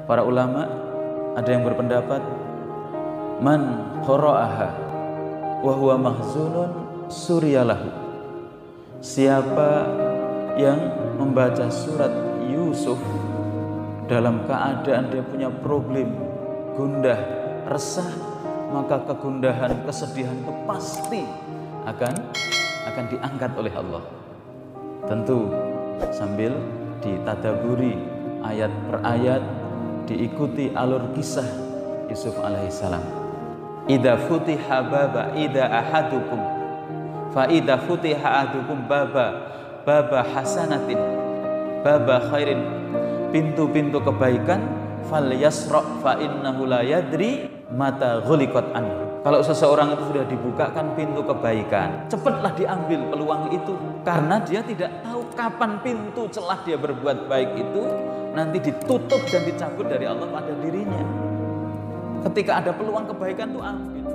Para ulama ada yang berpendapat man qara'aha wa huwa mahzunun suryalahu. Siapa yang membaca surat Yusuf dalam keadaan dia punya problem, gundah, resah, maka kegundahan, kesedihan itu pasti akan diangkat oleh Allah. Tentu sambil ditadaburi ayat per ayat, diikuti alur kisah Yusuf alaihissalam. Idza futiha baba idza ahadukum fa idza futiha ahadukum baba hasanatin baba khairin, pintu-pintu kebaikan, fal yasra fa innahu la yadri mata ghuliqat anhu. Kalau seseorang itu sudah dibukakan pintu kebaikan, cepatlah diambil peluang itu, karena dia tidak tahu kapan pintu celah dia berbuat baik itu nanti ditutup dan dicabut dari Allah pada dirinya. Ketika ada peluang kebaikan itu ambil.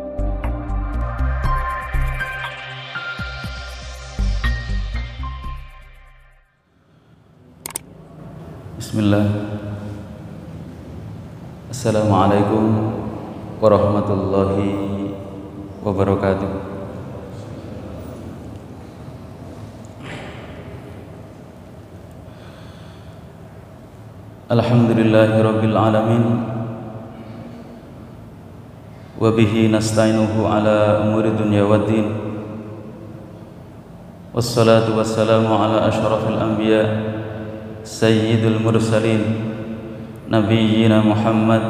Bismillah. Assalamualaikum warahmatullahi wabarakatuh. Alhamdulillahi rabbil alamin, wa bihi nasta'inuhu ala umuri dunya waddin, wassalatu wassalamu ala asyrafil anbiya sayyidul mursalin nabiyyina Muhammad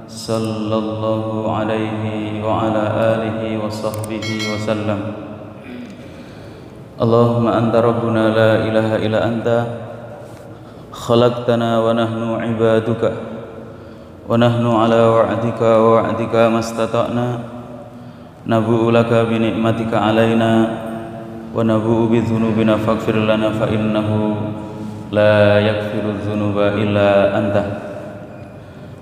sallallahu alaihi wa ala alihi wa sahbihi wa sallam. Allahumma anta rabbuna la ilaha illa anta khalaqtana wa nahnu ibaduka wa nahnu ala wa'dika wa wa'dika mastata'na nabu'u laka bi ni'matika alaina wa nabu'u bi dhunubina faghfir lana fa innahu la yaghfiru dhunuba illa anta.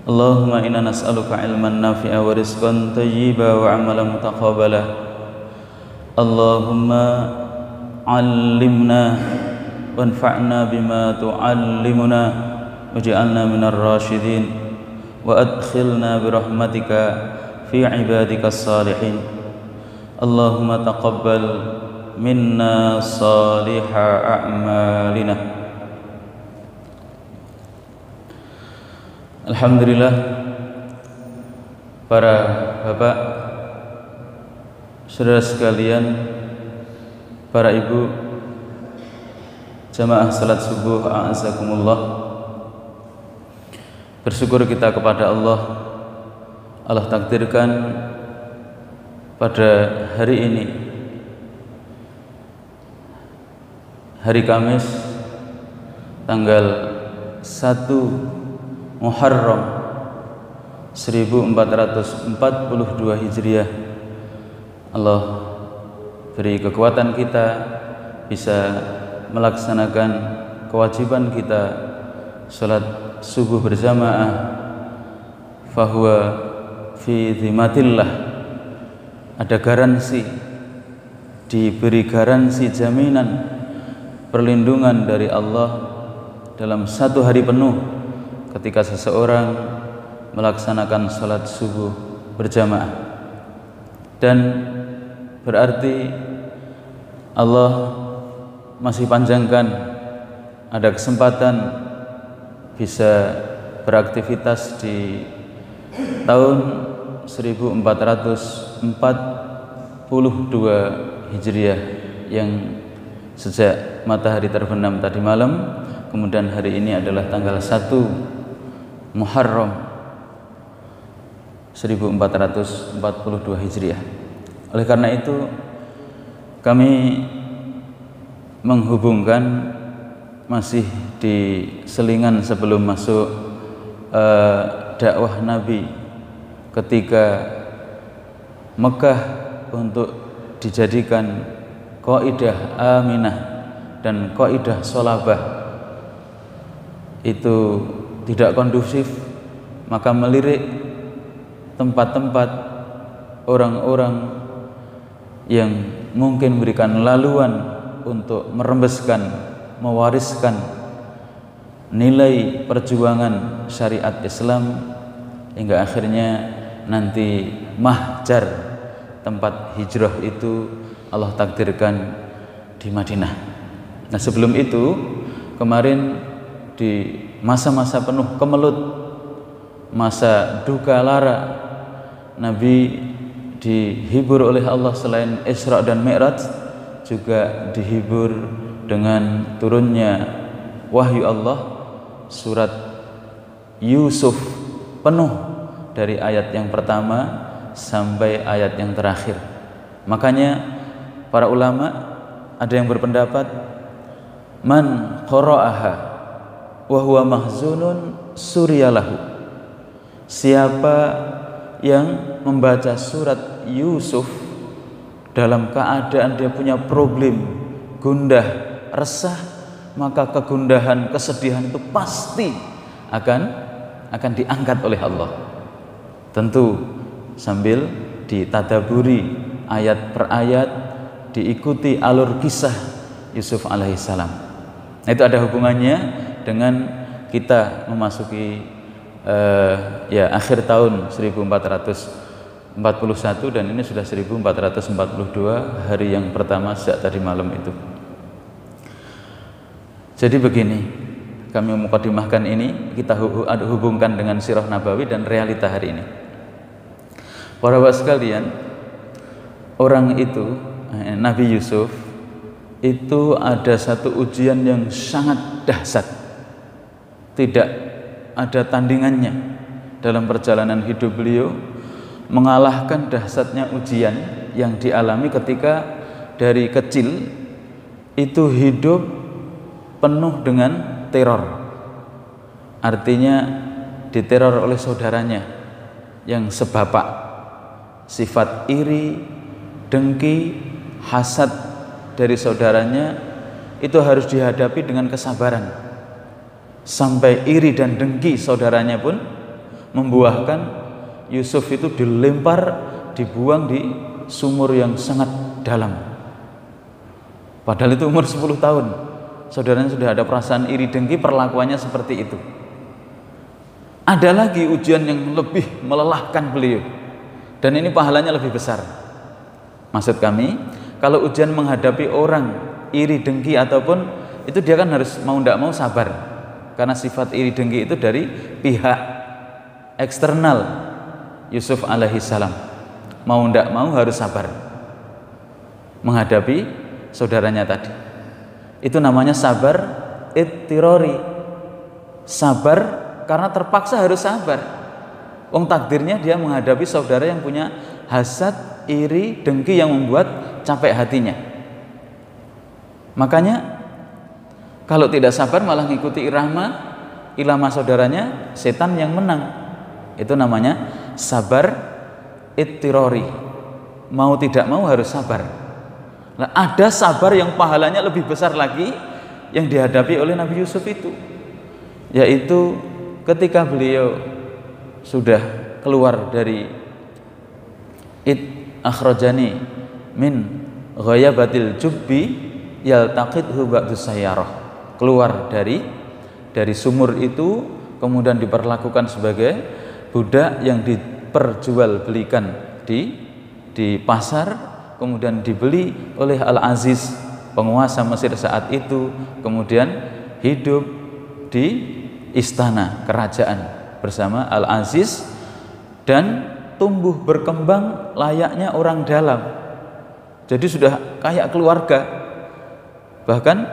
Allahumma inna nas'aluka ilman nafi'a wa rizqan thayyiba wa amalan mutaqabbala. Allahumma 'allimna wanfa'na bima tu'allimuna waj'alna minar rasyidin wa adkhilna birahmatika fi ibadikas salihin. Allahumma taqabbal minna salihah a'malina. Alhamdulillah, para bapak, saudara sekalian, para ibu, jamaah salat subuh a'azakumullah. Bersyukur kita kepada Allah. Allah takdirkan pada hari ini, hari Kamis, tanggal 1 Muharram 1442 Hijriah, Allah beri kekuatan kita bisa melaksanakan kewajiban kita salat subuh berjamaah. Fahuwa fi dhimatillah, ada garansi, diberi garansi jaminan perlindungan dari Allah dalam satu hari penuh ketika seseorang melaksanakan salat subuh berjamaah. Dan berarti Allah masih panjangkan, ada kesempatan bisa beraktivitas di tahun 1442 Hijriah, yang sejak matahari terbenam tadi malam, kemudian hari ini adalah tanggal 1 Muharram 1442 Hijriah. Oleh karena itu kami menghubungkan, masih di selingan sebelum masuk dakwah Nabi ketika Mekah untuk dijadikan qaidah aminah dan qaidah sholabah itu tidak kondusif, maka melirik tempat-tempat orang-orang yang mungkin memberikan laluan untuk merembeskan, mewariskan nilai perjuangan syariat Islam hingga akhirnya nanti mahjar tempat hijrah itu Allah takdirkan di Madinah. Nah, sebelum itu kemarin di masa-masa penuh kemelut, masa duka lara, Nabi dihibur oleh Allah selain Isra dan Mi'raj juga dihibur dengan turunnya wahyu Allah, surat Yusuf penuh dari ayat yang pertama sampai ayat yang terakhir. Makanya para ulama ada yang berpendapat man qara'aha wa huwa mahzunun suryalahu, siapa yang membaca surat Yusuf dalam keadaan dia punya problem, gundah, resah, maka kegundahan, kesedihan itu pasti akan diangkat oleh Allah. Tentu sambil ditadaburi ayat per ayat, diikuti alur kisah Yusuf alaihissalam. Nah, itu ada hubungannya dengan kita memasuki akhir tahun 1441 dan ini sudah 1442 hari yang pertama sejak tadi malam itu. Jadi begini, kami mukadimahkan ini, kita hubungkan dengan sirah nabawi dan realita hari ini. Para bapak sekalian, orang itu, Nabi Yusuf itu ada satu ujian yang sangat dahsyat, tidak ada tandingannya dalam perjalanan hidup beliau, mengalahkan dahsyatnya ujian yang dialami ketika dari kecil itu hidup penuh dengan teror. Artinya diteror oleh saudaranya yang sebapak, sifat iri, dengki, hasad dari saudaranya itu harus dihadapi dengan kesabaran. Sampai iri dan dengki saudaranya pun membuahkan Yusuf itu dilempar, dibuang di sumur yang sangat dalam. Padahal itu umur 10 tahun. Saudaranya sudah ada perasaan iri dengki, perlakuannya seperti itu. Ada lagi ujian yang lebih melelahkan beliau, dan ini pahalanya lebih besar. Maksud kami, kalau ujian menghadapi orang iri dengki ataupun itu, dia kan harus mau tidak mau sabar. Karena sifat iri dengki itu dari pihak eksternal Yusuf alaihissalam. Mau tidak mau harus sabar menghadapi saudaranya tadi. Itu namanya sabar ittirori. Sabar karena terpaksa harus sabar. Wong takdirnya dia menghadapi saudara yang punya hasad, iri, dengki yang membuat capek hatinya. Makanya kalau tidak sabar malah ngikuti irama saudaranya, setan yang menang. Itu namanya sabar ittirori. Mau tidak mau harus sabar. Nah, ada sabar yang pahalanya lebih besar lagi yang dihadapi oleh Nabi Yusuf itu, yaitu ketika beliau sudah keluar dari akhrajani min ghayabatil jubbi yaltaqidhu ba'dus sayyarah. Keluar dari sumur itu, kemudian diperlakukan sebagai budak yang diperjualbelikan di pasar, kemudian dibeli oleh Al-Aziz, penguasa Mesir saat itu, kemudian hidup di istana kerajaan bersama Al-Aziz dan tumbuh berkembang layaknya orang dalam. Jadi sudah kayak keluarga, bahkan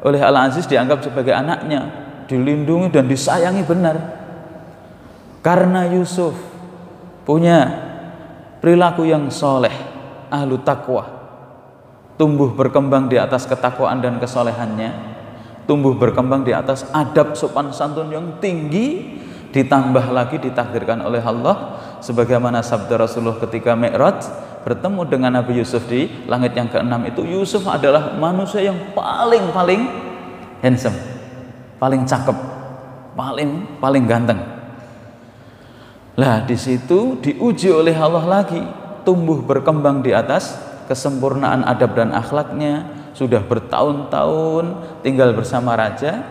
oleh Al-Aziz dianggap sebagai anaknya, dilindungi dan disayangi benar. Karena Yusuf punya perilaku yang soleh, ahlu taqwa, tumbuh berkembang di atas ketakwaan dan kesolehannya, tumbuh berkembang di atas adab sopan santun yang tinggi, ditambah lagi ditakdirkan oleh Allah sebagaimana sabda Rasulullah ketika Mi'raj bertemu dengan Nabi Yusuf di langit yang ke-6 itu, Yusuf adalah manusia yang paling handsome, paling cakep, paling ganteng. Lah di situ diuji oleh Allah lagi, tumbuh berkembang di atas kesempurnaan adab dan akhlaknya, sudah bertahun-tahun tinggal bersama raja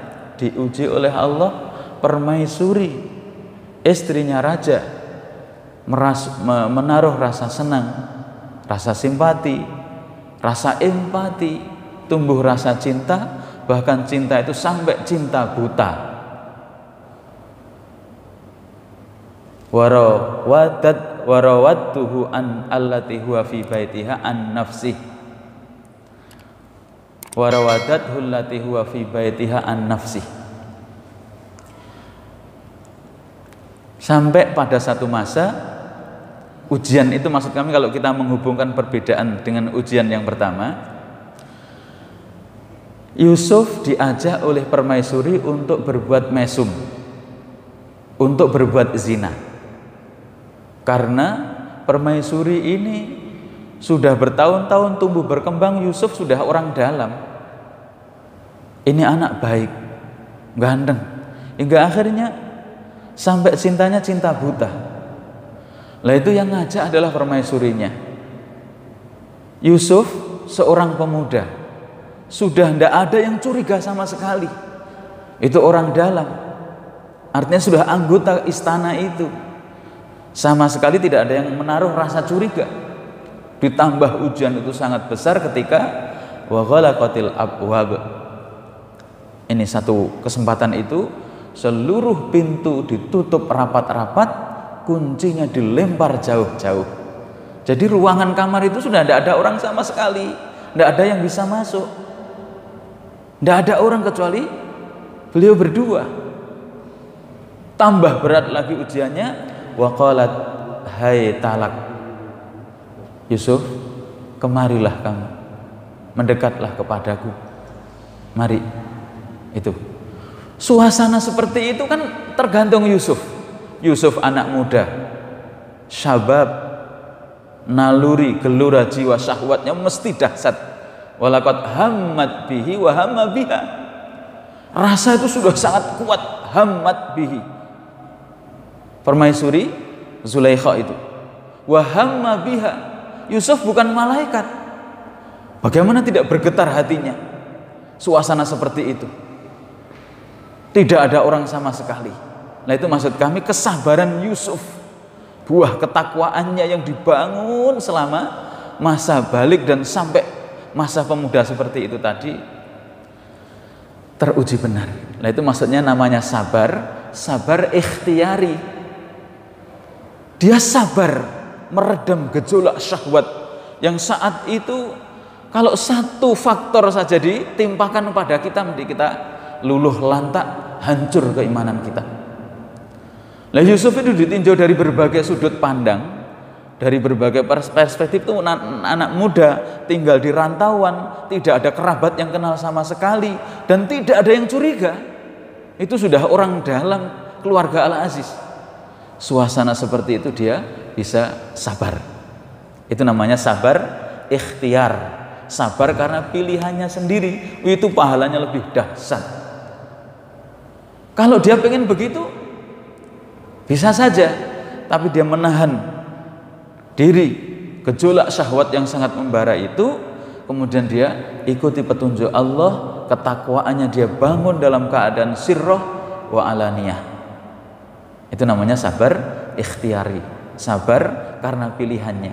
diuji oleh Allah, permaisuri, istrinya raja, menaruh rasa senang, rasa simpati, rasa empati, tumbuh rasa cinta, bahkan cinta itu sampai cinta buta. Warawattuhu an allati huwa fi baitiha an nafsih. Warawadathu allati huwa fi baitiha an nafsih. Sampai pada satu masa ujian itu, maksud kami kalau kita menghubungkan perbedaan dengan ujian yang pertama, Yusuf diajak oleh permaisuri untuk berbuat mesum, untuk berbuat zina. Karena permaisuri ini sudah bertahun-tahun tumbuh berkembang, Yusuf sudah orang dalam. Ini anak baik, ganteng, hingga akhirnya sampai cintanya cinta buta. Lah itu yang ngajak adalah permaisurinya. Yusuf seorang pemuda, sudah tidak ada yang curiga sama sekali. Itu orang dalam, artinya sudah anggota istana itu. Sama sekali tidak ada yang menaruh rasa curiga. Ditambah ujian itu sangat besar ketika wa ghalaqatil abwab. Ini satu kesempatan itu seluruh pintu ditutup rapat-rapat, kuncinya dilempar jauh-jauh. Jadi ruangan kamar itu sudah tidak ada orang sama sekali, tidak ada yang bisa masuk, tidak ada orang kecuali beliau berdua. Tambah berat lagi ujiannya. Wa qalat, hai talak Yusuf, kemarilah kamu, mendekatlah kepadaku, mari. Itu suasana seperti itu kan tergantung Yusuf. Yusuf anak muda, syabab, naluri, gelora jiwa syahwatnya mesti dahsyat. Walaqad hammat bihi wa hamma biha. Rasa itu sudah sangat kuat, hammat bihi. Permaisuri Zulaikha itu, wa hamma biha. Yusuf bukan malaikat, bagaimana tidak bergetar hatinya? Suasana seperti itu, tidak ada orang sama sekali. Nah itu maksud kami kesabaran Yusuf, buah ketakwaannya yang dibangun selama masa balik dan sampai masa pemuda seperti itu tadi teruji benar. Nah itu maksudnya namanya sabar, sabar ikhtiari. Dia sabar meredam gejolak syahwat yang saat itu kalau satu faktor saja ditimpakan pada kita, menjadi kita luluh lantak, hancur keimanan kita. Nah Yusuf itu ditinjau dari berbagai sudut pandang, dari berbagai perspektif. Itu anak muda tinggal di rantauan, tidak ada kerabat yang kenal sama sekali, dan tidak ada yang curiga. Itu sudah orang dalam keluarga Al-Aziz. Suasana seperti itu dia bisa sabar. Itu namanya sabar ikhtiar. Sabar karena pilihannya sendiri, itu pahalanya lebih dahsyat. Kalau dia pengen begitu bisa saja, tapi dia menahan diri, gejolak syahwat yang sangat membara itu, kemudian dia ikuti petunjuk Allah, ketakwaannya dia bangun dalam keadaan sirrah wa alaniyah. Itu namanya sabar ikhtiari, sabar karena pilihannya.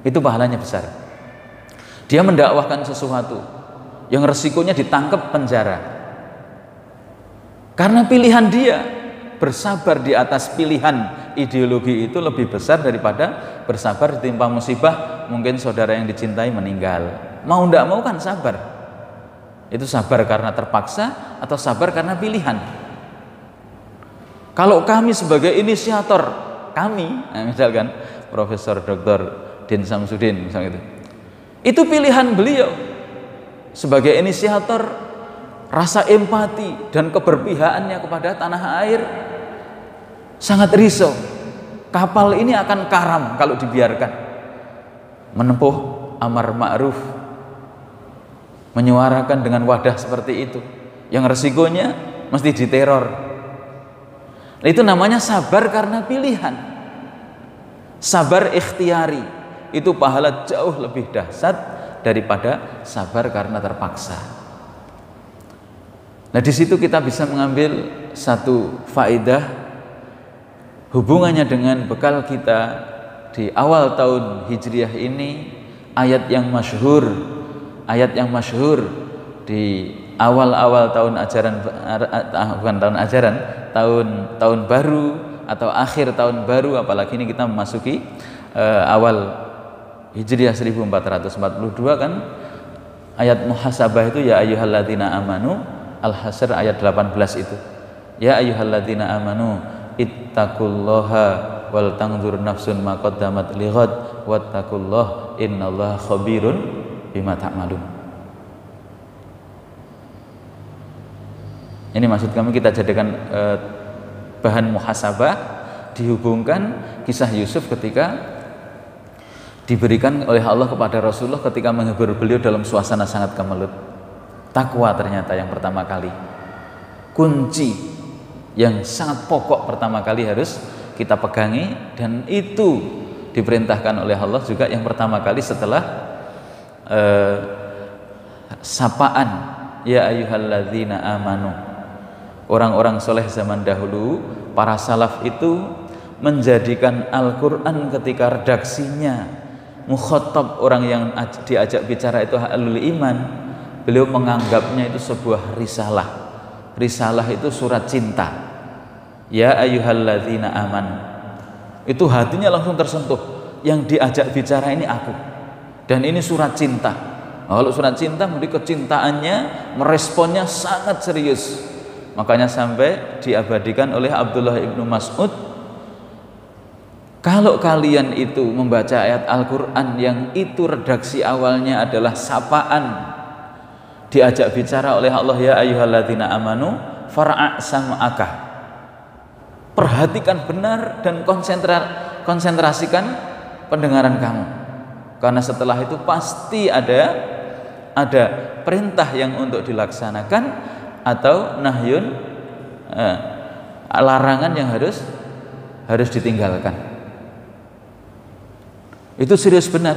Itu pahalanya besar. Dia mendakwahkan sesuatu yang resikonya ditangkap penjara. Karena pilihan dia, bersabar di atas pilihan ideologi itu lebih besar daripada bersabar ditimpa musibah, mungkin saudara yang dicintai meninggal. Mau tidak mau kan sabar. Itu sabar karena terpaksa atau sabar karena pilihan. Kalau kami sebagai inisiator, kami, misalkan Profesor Dr. Din Samsudin misalnya itu pilihan beliau sebagai inisiator, rasa empati dan keberpihakannya kepada tanah air sangat risau. Kapal ini akan karam kalau dibiarkan. Menempuh amar ma'ruf, menyuarakan dengan wadah seperti itu, yang resikonya mesti diteror. Itu namanya sabar karena pilihan. Sabar ikhtiari itu pahala jauh lebih dahsyat daripada sabar karena terpaksa. Nah, di situ kita bisa mengambil satu faedah hubungannya dengan bekal kita di awal tahun Hijriah ini, ayat yang masyhur di awal-awal tahun ajaran, bukan tahun ajaran, tahun baru atau akhir tahun baru, apalagi ini kita memasuki awal Hijriah 1442 kan, ayat muhasabah itu ya ayyuhalladzina amanu, Al-Hasyr ayat 18 itu. Ya ayyuhalladzina amanu ittaqullaha wal tanzur nafsun ma qaddamat lighad wattaqullaha innallaha khabirun bima ta'malun. Ini maksud kami kita jadikan bahan muhasabah, dihubungkan kisah Yusuf ketika diberikan oleh Allah kepada Rasulullah ketika menghibur beliau dalam suasana sangat kemelut. Takwa ternyata yang pertama kali, kunci yang sangat pokok pertama kali harus kita pegangi, dan itu diperintahkan oleh Allah juga yang pertama kali setelah sapaan ya ayyuhalladzina amanu. Orang-orang soleh zaman dahulu, para salaf itu menjadikan Al-Quran ketika redaksinya mukhatab, orang yang diajak bicara itu ahlul iman, beliau menganggapnya itu sebuah risalah. Risalah itu surat cinta. Ya ayyuhalladzina amanu. Itu hatinya langsung tersentuh. Yang diajak bicara ini aku. Dan ini surat cinta. Kalau surat cinta, berarti kecintaannya, meresponnya sangat serius. Makanya sampai diabadikan oleh Abdullah ibnu Mas'ud, kalau kalian itu membaca ayat Al-Quran yang itu redaksi awalnya adalah sapaan, diajak bicara oleh Allah ya ayyuhalladzina amanu far'a sam'aka, perhatikan benar dan konsentrasikan pendengaran kamu, karena setelah itu pasti ada perintah yang untuk dilaksanakan atau nahyun, larangan yang harus ditinggalkan. Itu serius benar.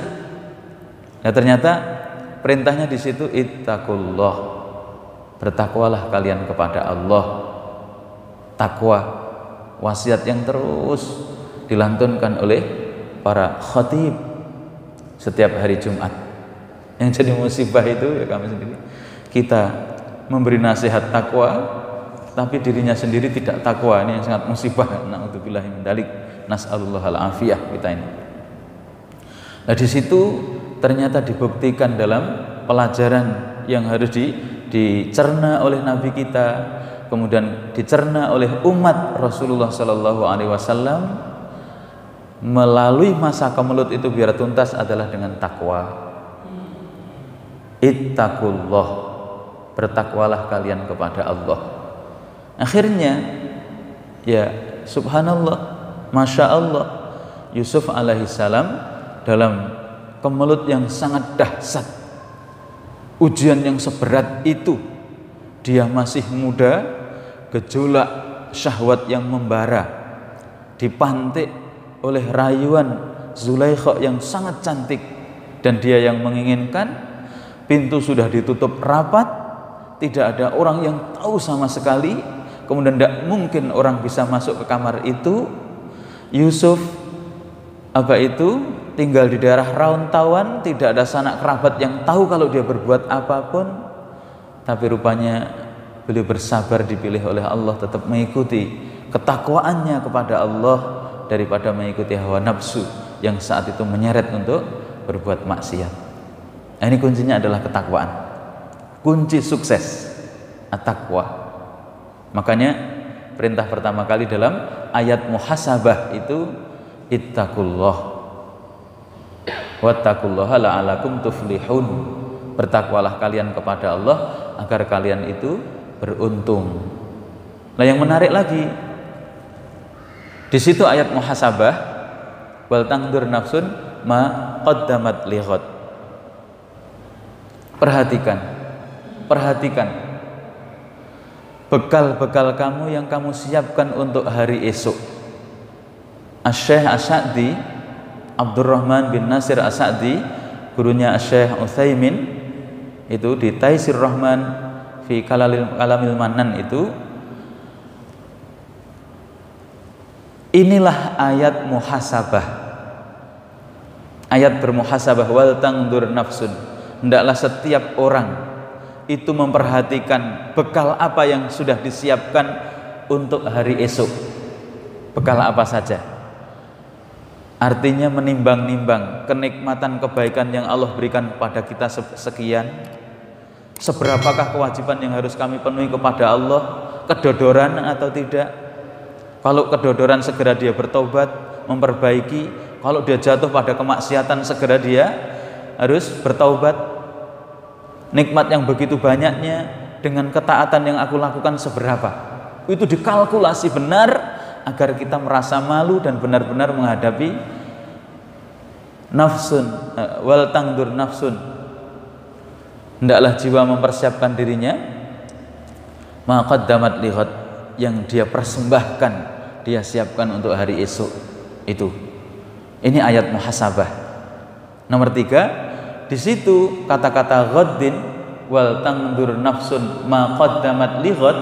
Nah, ternyata perintahnya di situ ittaqullah, bertakwalah kalian kepada Allah. Takwa, wasiat yang terus dilantunkan oleh para khatib setiap hari Jumat. Yang jadi musibah itu ya kami sendiri, kita memberi nasihat takwa tapi dirinya sendiri tidak takwa. Ini yang sangat musibah. Na'udzubillahi min dzalik, nas'alullahal afiyah kita ini. Nah, di situ ternyata dibuktikan dalam pelajaran yang harus dicerna oleh Nabi kita, kemudian dicerna oleh umat Rasulullah Sallallahu Alaihi Wasallam melalui masa kemelut itu biar tuntas adalah dengan takwa. Ittaqullah, bertakwalah kalian kepada Allah. Akhirnya ya subhanallah, masya Allah, Yusuf alaihissalam dalam kemelut yang sangat dahsyat, ujian yang seberat itu, dia masih muda, gejolak syahwat yang membara, dipantik oleh rayuan Zulaikha yang sangat cantik, dan dia yang menginginkan. Pintu sudah ditutup rapat, tidak ada orang yang tahu sama sekali, kemudian tidak mungkin orang bisa masuk ke kamar itu. Yusuf tinggal di daerah rantauan, tidak ada sanak kerabat yang tahu kalau dia berbuat apapun. Tapi rupanya beliau bersabar, dipilih oleh Allah, tetap mengikuti ketakwaannya kepada Allah daripada mengikuti hawa nafsu yang saat itu menyeret untuk berbuat maksiat. Nah, ini kuncinya adalah ketakwaan. Kunci sukses at-taqwa. Makanya perintah pertama kali dalam ayat muhasabah itu ittaqullah wattaqullaha la'alakum tuflihun. Bertakwalah kalian kepada Allah agar kalian itu beruntung. Nah, yang menarik lagi di situ ayat muhasabah, wal tandur nafsun ma qaddamat lighad. Perhatikan bekal-bekal kamu yang kamu siapkan untuk hari esok. Asy-Syaikh As-Sa'di, Abdurrahman bin Nasir As-Sa'di, gurunya Asy-Syaikh Utsaimin, itu di Taisir Rahman fi fi kalamil manan itu, inilah ayat muhasabah, ayat bermuhasabah. Wal tangdur nafsun, hendaklah setiap orang itu memperhatikan bekal apa yang sudah disiapkan untuk hari esok. Bekal apa saja? Artinya menimbang-nimbang kenikmatan kebaikan yang Allah berikan kepada kita sekian, seberapakah kewajiban yang harus kami penuhi kepada Allah, kedodoran atau tidak. Kalau kedodoran, segera dia bertobat, memperbaiki. Kalau dia jatuh pada kemaksiatan, segera dia harus bertaubat. Nikmat yang begitu banyaknya dengan ketaatan yang aku lakukan seberapa, itu dikalkulasi benar agar kita merasa malu dan benar-benar menghadapi nafsun. Wal tangdur nafsun, hendaklah jiwa mempersiapkan dirinya ma qaddamat lighad, yang dia persembahkan, dia siapkan untuk hari esok itu. Ini ayat muhasabah. Nomor 3, di situ kata-kata ghaddin, wal tangdur nafsun ma qaddamat lighad,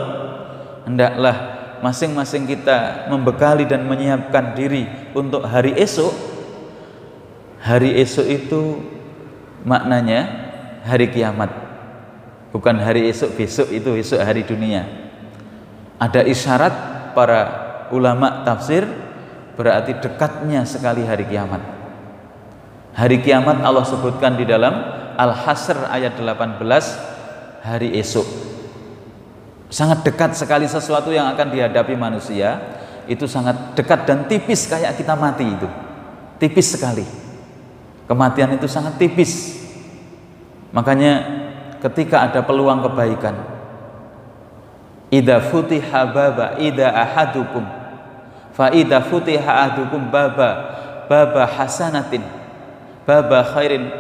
hendaklah masing-masing kita membekali dan menyiapkan diri untuk hari esok. Hari esok itu maknanya hari kiamat, bukan hari esok besok, itu esok hari dunia. Ada isyarat para ulama tafsir, berarti dekatnya sekali hari kiamat. Hari kiamat Allah sebutkan di dalam Al-Hasr ayat 18, hari esok. Sangat dekat sekali sesuatu yang akan dihadapi manusia, itu sangat dekat dan tipis, kayak kita mati itu tipis sekali. Kematian itu sangat tipis. Makanya ketika ada peluang kebaikan, idza futiha baba idza ahadukum fa idza futiha ahadukum baba hasanatin baba khairin,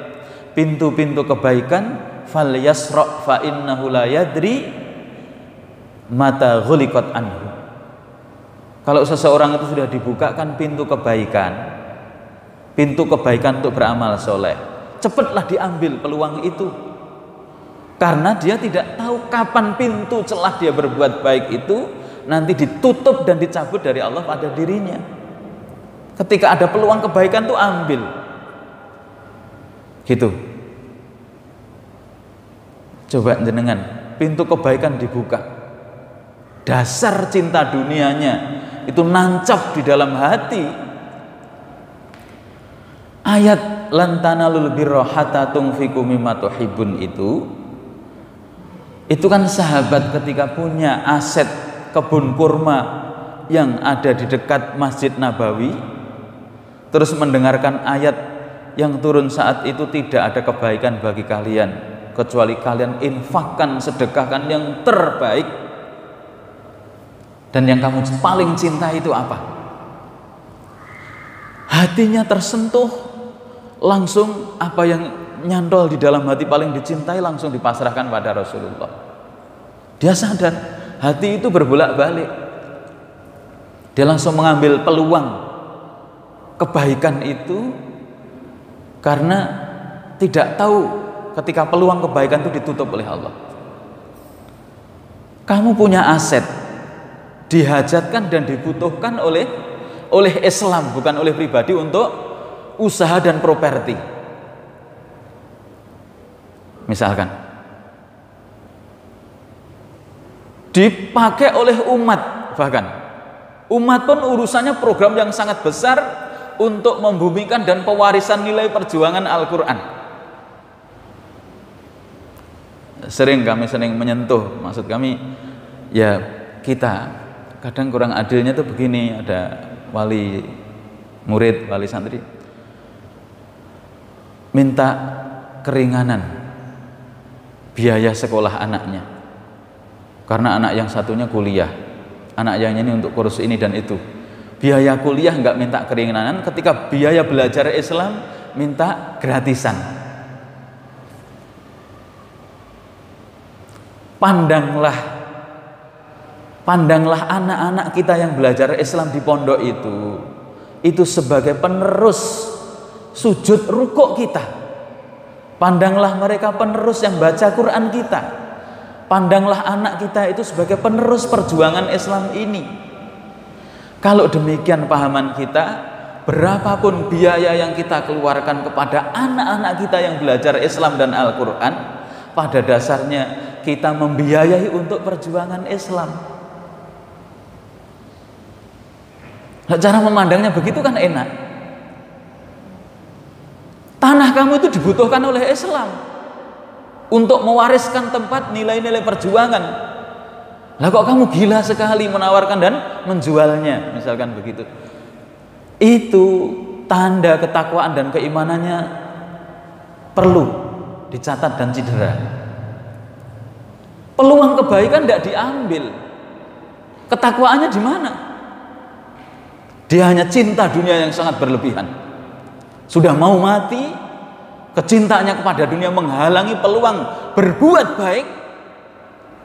pintu-pintu kebaikan, fal yasra fa innahu la yadri mata ghuliqat anhu. Kalau seseorang itu sudah dibukakan pintu kebaikan untuk beramal soleh, cepatlah diambil peluang itu, karena dia tidak tahu kapan pintu celah dia berbuat baik itu nanti ditutup dan dicabut dari Allah pada dirinya. Ketika ada peluang kebaikan tuh ambil, gitu. Coba jenengan, pintu kebaikan dibuka, dasar cinta dunianya itu nancap di dalam hati. Ayat lan tanalul birra hatta tunfiqu mimma tuhibbun itu kan sahabat ketika punya aset kebun kurma yang ada di dekat Masjid Nabawi, terus mendengarkan ayat yang turun saat itu, tidak ada kebaikan bagi kalian kecuali kalian infakkan, sedekahkan yang terbaik. Dan yang kamu paling cinta itu apa? Hatinya tersentuh, langsung apa yang nyantol di dalam hati paling dicintai langsung dipasrahkan pada Rasulullah. Dia sadar hati itu berbolak-balik. Dia langsung mengambil peluang kebaikan itu, karena tidak tahu ketika peluang kebaikan itu ditutup oleh Allah. Kamu punya aset, dihajatkan dan dibutuhkan oleh Islam, bukan oleh pribadi, untuk usaha dan properti. Misalkan dipakai oleh umat, bahkan umat pun urusannya program yang sangat besar untuk membumikan dan pewarisan nilai perjuangan Al-Quran. Sering menyentuh, maksud kami ya, kita kadang kurang adilnya tuh begini, ada wali murid, wali santri minta keringanan biaya sekolah anaknya, karena anak yang satunya kuliah, anak yang ini untuk kursus ini dan itu. Biaya kuliah nggak minta keringanan, ketika biaya belajar Islam minta gratisan. Pandanglah anak-anak kita yang belajar Islam di pondok itu sebagai penerus sujud rukuk kita. Pandanglah mereka penerus yang baca Quran kita. Pandanglah anak kita itu sebagai penerus perjuangan Islam ini. Kalau demikian pahaman kita, berapapun biaya yang kita keluarkan kepada anak-anak kita yang belajar Islam dan Al-Quran, pada dasarnya kita membiayai untuk perjuangan Islam. Nah, cara memandangnya begitu kan enak. Tanah kamu itu dibutuhkan oleh Islam untuk mewariskan tempat nilai-nilai perjuangan. Lah kok kamu gila sekali menawarkan dan menjualnya, misalkan begitu. Itu tanda ketakwaan dan keimanannya perlu dicatat dan cedera. Peluang kebaikan tidak diambil. Ketakwaannya di mana? Dia hanya cinta dunia yang sangat berlebihan. Sudah mau mati, kecintaannya kepada dunia menghalangi peluang berbuat baik,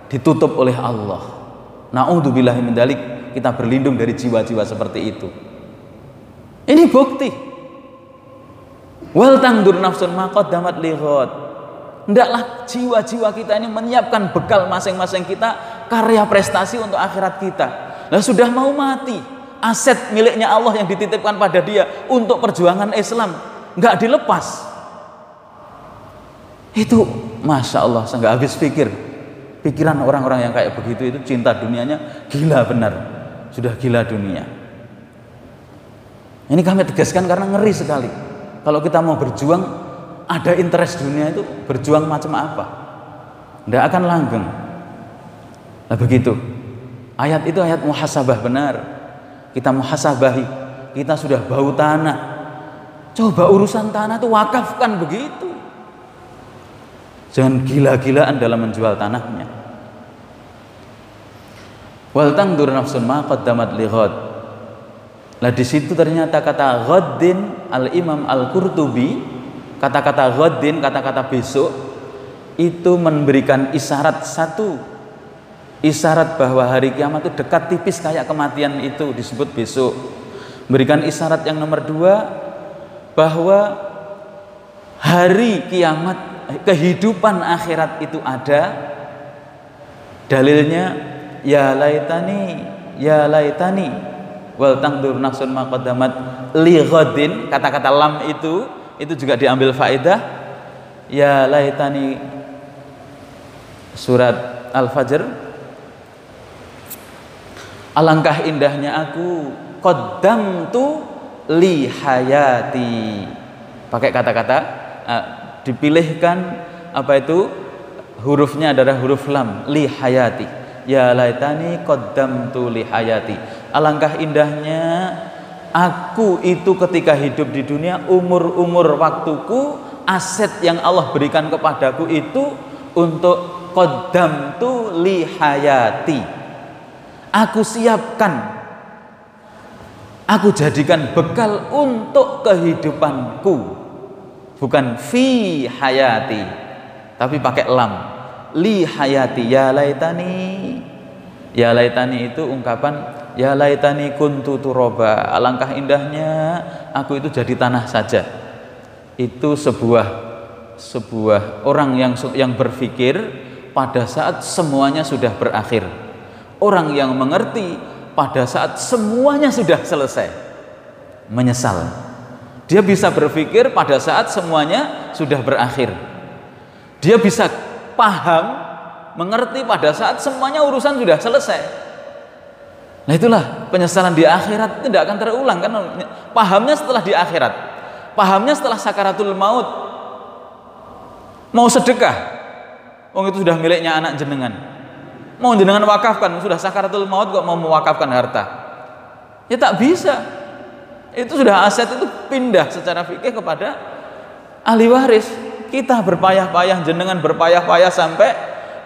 ditutup oleh Allah. Na'udzubillahi min dzalik, kita berlindung dari jiwa-jiwa seperti itu. Ini bukti. Wal tangdur nafsun ma qaddamat lighad. Hendaklah jiwa-jiwa kita ini menyiapkan bekal masing-masing kita, karya prestasi untuk akhirat kita. Lah sudah mau mati, aset miliknya Allah yang dititipkan pada dia untuk perjuangan Islam nggak dilepas. Itu Masya Allah, saya nggak habis pikir. Pikiran orang-orang yang kayak begitu itu cinta dunianya gila benar, sudah gila dunia. Ini kami tegaskan karena ngeri sekali. Kalau kita mau berjuang, ada interest dunia itu berjuang macam apa? Tidak akan langgeng. Nah begitu. Ayat itu ayat muhasabah benar. Kita muhasabahi. Kita sudah bau tanah. Coba urusan tanah itu wakafkan begitu. Jangan gila-gilaan dalam menjual tanahnya. Wal tangdur nafsun ma qaddamat lighad. Nah di situ ternyata kata ghaddin, Al-Imam Al-Qurtubi, kata-kata ghaddin, kata-kata besok itu memberikan isyarat satu, isyarat bahwa hari kiamat itu dekat tipis kayak kematian itu disebut besok. Memberikan isyarat yang nomor dua, bahwa hari kiamat, kehidupan akhirat itu ada. Dalilnya ya laitani wal tangdur nafsun ma qaddamat li ghadin. Kata-kata lam itu juga diambil faedah. Ya laitani, surat Al-Fajr, alangkah indahnya aku qaddamtu li hayati. Pakai kata-kata dipilihkan apa itu, hurufnya adalah huruf lam, li hayati. Ya laitani qaddamtu li hayati. Alangkah indahnya aku itu ketika hidup di dunia, umur-umur waktuku, aset yang Allah berikan kepadaku itu untuk qaddamtu li hayati. Aku siapkan, aku jadikan bekal untuk kehidupanku. Bukan fi hayati, tapi pakai lam, li hayati. Ya laitani, ya laitani itu ungkapan ya laitani kuntu turaba. Alangkah indahnya aku itu jadi tanah saja. Itu sebuah orang yang berpikir pada saat semuanya sudah berakhir. Orang yang mengerti pada saat semuanya sudah selesai, menyesal. Dia bisa berpikir pada saat semuanya sudah berakhir. Dia bisa paham, mengerti pada saat semuanya urusan sudah selesai. Nah itulah penyesalan di akhirat tidak akan terulang, kan? Pahamnya setelah di akhirat, pahamnya setelah sakaratul maut. Mau sedekah, itu sudah miliknya anak jenengan. Mau jenengan wakafkan, sudah sakaratul maut kok mau mewakafkan harta? Ya tak bisa. Itu sudah aset itu pindah secara fikih kepada ahli waris. Kita berpayah-payah, jenengan berpayah-payah sampai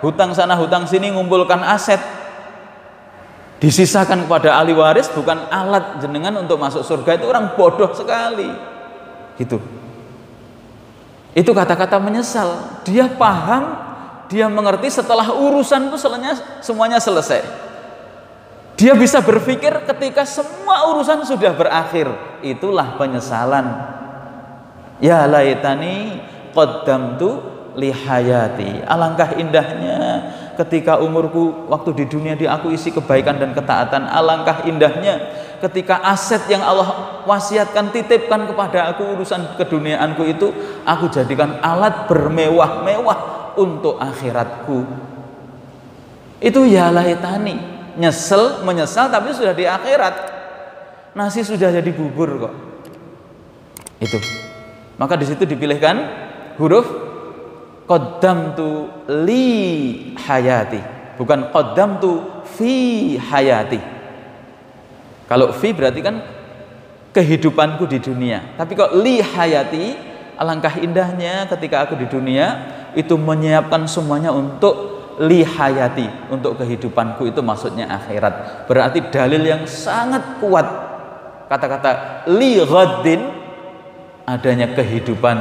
hutang sana hutang sini ngumpulkan aset, disisakan kepada ahli waris, bukan alat jenengan untuk masuk surga. Itu orang bodoh sekali. Gitu. Itu kata-kata menyesal. Dia paham, dia mengerti setelah urusan itu semuanya selesai. Dia bisa berpikir ketika semua urusan sudah berakhir. Itulah penyesalan. Ya laitani qaddamtu li hayati. Alangkah indahnya ketika umurku waktu di dunia aku isi kebaikan dan ketaatan. Alangkah indahnya ketika aset yang Allah wasiatkan, titipkan kepada aku, urusan keduniaanku itu aku jadikan alat bermewah-mewah untuk akhiratku. Itu ya laitani, menyesal tapi sudah di akhirat. Nasi sudah jadi bubur kok. Itu. Maka di situ dipilihkan huruf qaddamtu li hayati, bukan qaddamtu fi hayati. Kalau fi berarti kan kehidupanku di dunia. Tapi kok li hayati, alangkah indahnya ketika aku di dunia itu menyiapkan semuanya untuk li hayati, untuk kehidupanku, itu maksudnya akhirat. Berarti dalil yang sangat kuat kata-kata li ghaddin, adanya kehidupan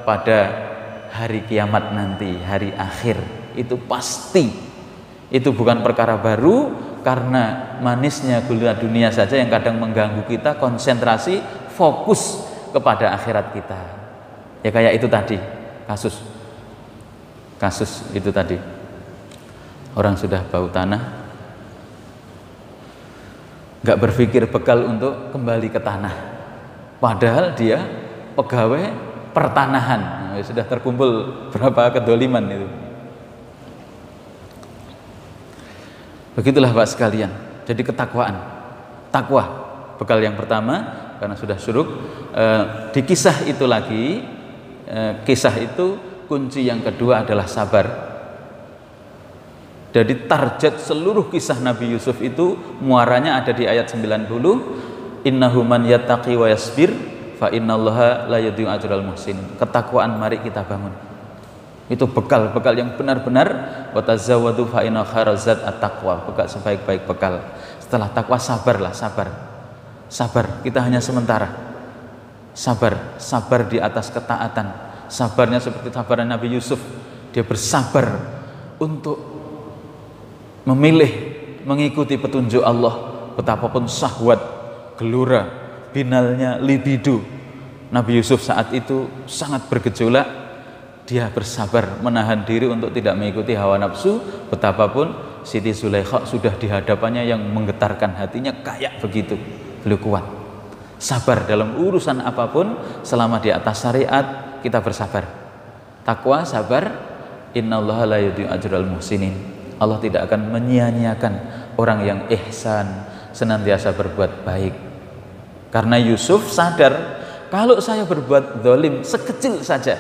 pada hari kiamat nanti, hari akhir. Itu pasti. Itu bukan perkara baru, karena manisnya gula dunia saja yang kadang mengganggu kita konsentrasi, fokus kepada akhirat kita. Ya kayak itu tadi, kasus itu tadi. Orang sudah bau tanah, gak berpikir bekal untuk kembali ke tanah, padahal dia pegawai pertanahan. Sudah terkumpul berapa kedoliman itu. Begitulah Pak sekalian. Jadi ketakwaan, takwa bekal yang pertama, karena sudah syuruk. Di kisah itu lagi, kisah itu kunci yang kedua adalah sabar. Jadi target seluruh kisah Nabi Yusuf itu muaranya ada di ayat 90. Innahu man yattaqi wa yasbir fa innallaha la yudhi'u ajral muhsinin. Ketakwaan mari kita bangun. Itu bekal yang benar-benar, wa tazawwadu fa inna khairaz zad at-taqwa. Bekal sebaik-baik bekal. Setelah takwa sabarlah, sabar. Kita hanya sementara. Sabar di atas ketaatan. Sabarnya seperti sabarnya Nabi Yusuf. Dia bersabar untuk memilih mengikuti petunjuk Allah, betapapun syahwat, gelora, binalnya libido Nabi Yusuf saat itu sangat bergejolak. Dia bersabar menahan diri untuk tidak mengikuti hawa nafsu, betapapun Siti Zulaikha sudah di hadapannya yang menggetarkan hatinya kayak begitu. Beliau kuat, sabar dalam urusan apapun selama di atas syariat. Kita bersabar, takwa, sabar. Innallaha la yudhi'u ajral muhsinin. Allah tidak akan menyia-nyiakan orang yang ihsan, senantiasa berbuat baik. Karena Yusuf sadar, kalau saya berbuat zalim sekecil saja,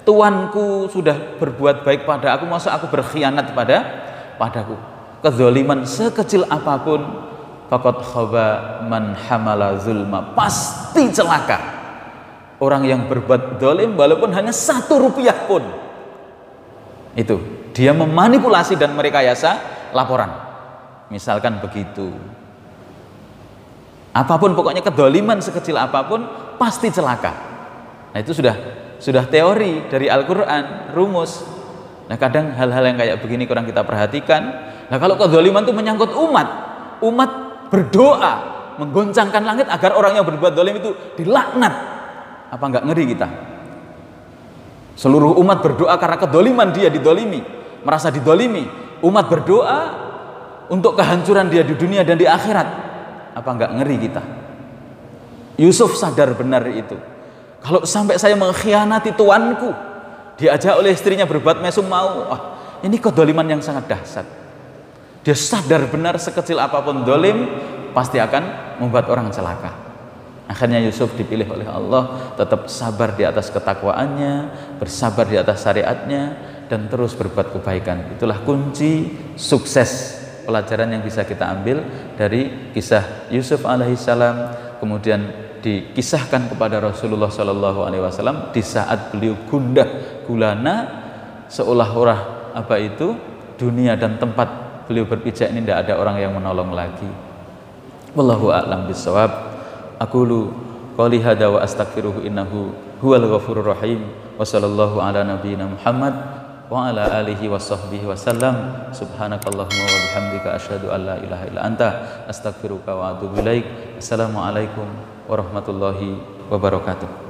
tuanku sudah berbuat baik pada aku, masa aku berkhianat padaku. Kezaliman sekecil apapun, faqad khaba man hamala zulma, pasti celaka orang yang berbuat zalim walaupun hanya 1 rupiah pun. Itu dia memanipulasi dan merekayasa laporan, misalkan begitu. Apapun pokoknya kedoliman sekecil apapun pasti celaka. Nah itu sudah teori dari Al-Quran, rumus. Nah kadang hal-hal yang kayak begini kurang kita perhatikan. Nah kalau kedoliman itu menyangkut umat berdoa menggoncangkan langit agar orang yang berbuat dolim itu dilaknat. Apa enggak ngeri kita? Seluruh umat berdoa karena kedoliman dia didolimi, merasa didolimi. Umat berdoa untuk kehancuran dia di dunia dan di akhirat. Apa enggak ngeri kita? Yusuf sadar benar itu. Kalau sampai saya mengkhianati tuanku, diajak oleh istrinya berbuat mesum mau, ini kedoliman yang sangat dahsyat. Dia sadar benar sekecil apapun dolim pasti akan membuat orang celaka. Akhirnya Yusuf dipilih oleh Allah, tetap sabar di atas ketakwaannya, bersabar di atas syariatnya, dan terus berbuat kebaikan. Itulah kunci sukses, pelajaran yang bisa kita ambil dari kisah Yusuf alaihissalam. Kemudian dikisahkan kepada Rasulullah SAW di saat beliau gundah gulana, seolah-olah dunia dan tempat beliau berpijak ini tidak ada orang yang menolong lagi. Wallahu a'lam bishawab. Aqulu qouli hadza wa astaghfiruhu innahu huwal ghafurur rahim. Wa sallallahu ala nabiyyina Muhammad wa ala alihi wa sahbihi wa sallam. Subhanakallahumma wa bihamdika asyhadu an la ilaha illa anta astaghfiruka wa atubu ilaik. Assalamualaikum warahmatullahi wabarakatuh.